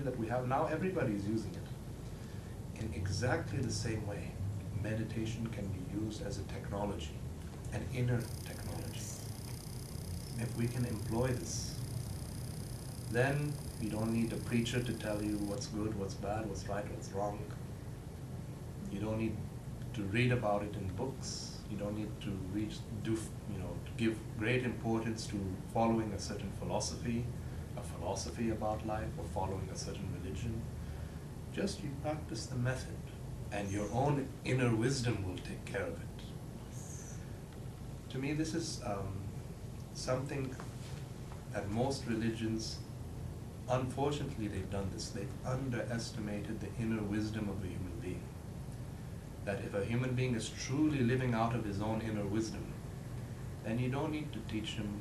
that we have now, everybody is using it. In exactly the same way, meditation can be used as a technology, an inner technology. If we can employ this, then you don't need a preacher to tell you what's good, what's bad, what's right, what's wrong. You don't need to read about it in books. You don't need to to give great importance to following a certain philosophy, a philosophy about life, or following a certain religion. Just you practice the method, and your own inner wisdom will take care of it. To me, this is something that most religions, unfortunately, they've done this. They've underestimated the inner wisdom of a human being. That if a human being is truly living out of his own inner wisdom, then you don't need to teach him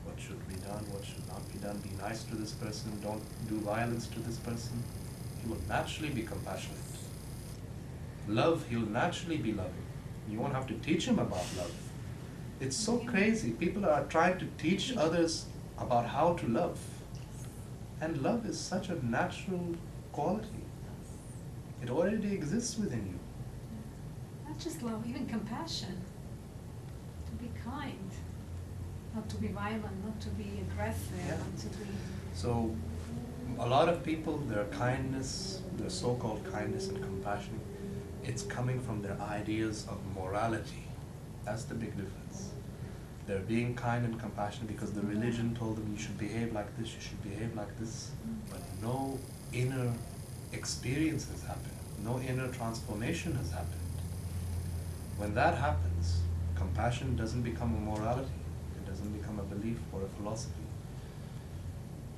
what should be done, what should not be done. Be nice to this person, don't do violence to this person. He will naturally be compassionate. Love, he'll naturally be loving. You won't have to teach him about love. It's so crazy. People are trying to teach others about how to love. And love is such a natural quality. It already exists within you. Not just love, even compassion. To be kind, not to be violent, not to be aggressive, Yeah. not to be... So, a lot of people, their kindness, their so-called kindness and compassion, it's coming from their ideas of morality. That's the big difference. They're being kind and compassionate because the religion told them you should behave like this, you should behave like this, but no inner experience has happened. No inner transformation has happened. When that happens, compassion doesn't become a morality. It doesn't become a belief or a philosophy.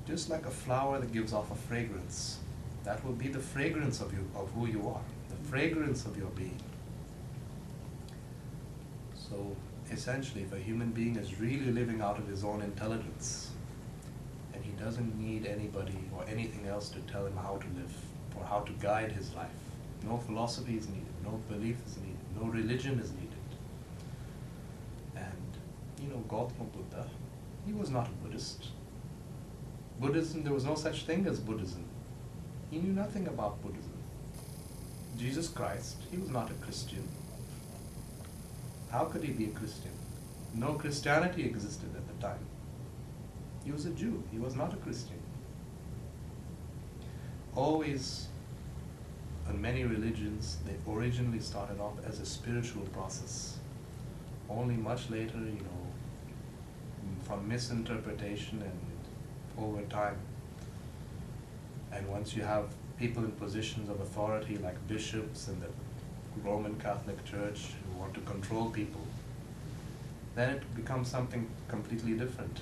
Just like a flower that gives off a fragrance, that will be the fragrance of you, of who you are, the fragrance of your being. So essentially, if a human being is really living out of his own intelligence, and he doesn't need anybody or anything else to tell him how to live or how to guide his life, no philosophy is needed, no belief is needed, no religion is needed. And Gautama Buddha, he was not a Buddhist. Buddhism, there was no such thing as Buddhism. He knew nothing about Buddhism. Jesus Christ, he was not a Christian. How could he be a Christian? No Christianity existed at the time. He was a Jew, he was not a Christian. Always, in many religions, they originally started off as a spiritual process. Only much later, from misinterpretation and over time. And once you have people in positions of authority like bishops in the Roman Catholic Church who want to control people, then it becomes something completely different.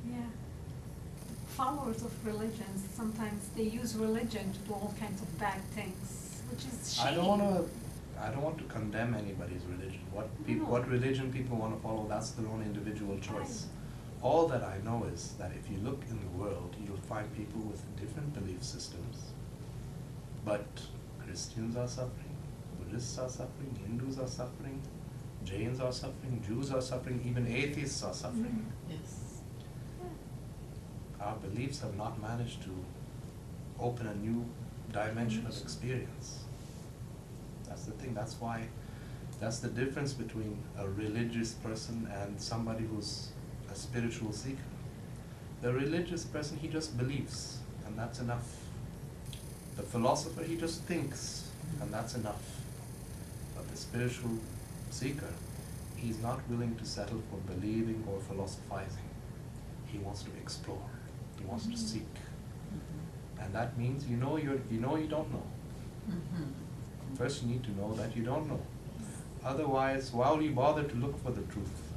Yeah. Followers of religions, sometimes they use religion to do all kinds of bad things, which is shame. I don't want to condemn anybody's religion. What religion people want to follow, that's their own individual choice. All that I know is that if you look in the world, you'll find people with different belief systems. But Christians are suffering, Buddhists are suffering, Hindus are suffering, Jains are suffering, Jews are suffering, even atheists are suffering. Yes. Our beliefs have not managed to open a new dimension of experience. That's the thing. That's the difference between a religious person and somebody who's a spiritual seeker. The religious person, he just believes, and that's enough. The philosopher, he just thinks, and that's enough. But the spiritual seeker, he's not willing to settle for believing or philosophizing. He wants to explore. He wants to seek. And that means you don't know. First you need to know that you don't know. Otherwise, why will you bother to look for the truth?